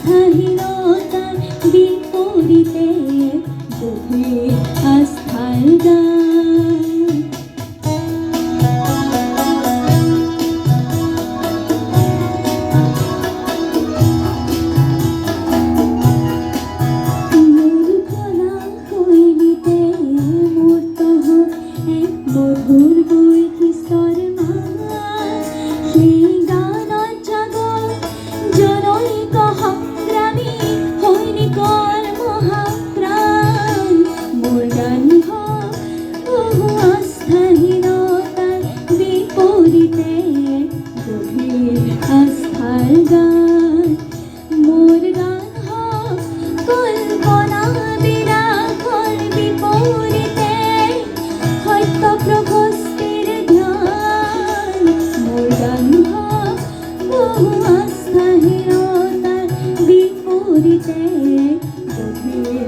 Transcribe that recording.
আস্থাহীনতার বিপরীতে গভীর আস্থার গান। মূর্খনা হইলিতে মূর্ত হোক এক মধুর বৈকি স্তর মাছ, সেই গান জাগর জনৈক সংগ্রামী সৈনিকৰ মহাপ্ৰাণ। মোৰ গান হোক বহু আস্থাহীনতাৰ বিপৰীতে গভীৰ আস্থাৰ গান। মোৰ গান হোক কল্পনা বিনাশৰ বিপৰীতে সত্য প্ৰশস্তিৰ ধ্যান। মোৰ গান হোক বহু আস্থাহীনতাৰ বিপৰীতে গভীৰ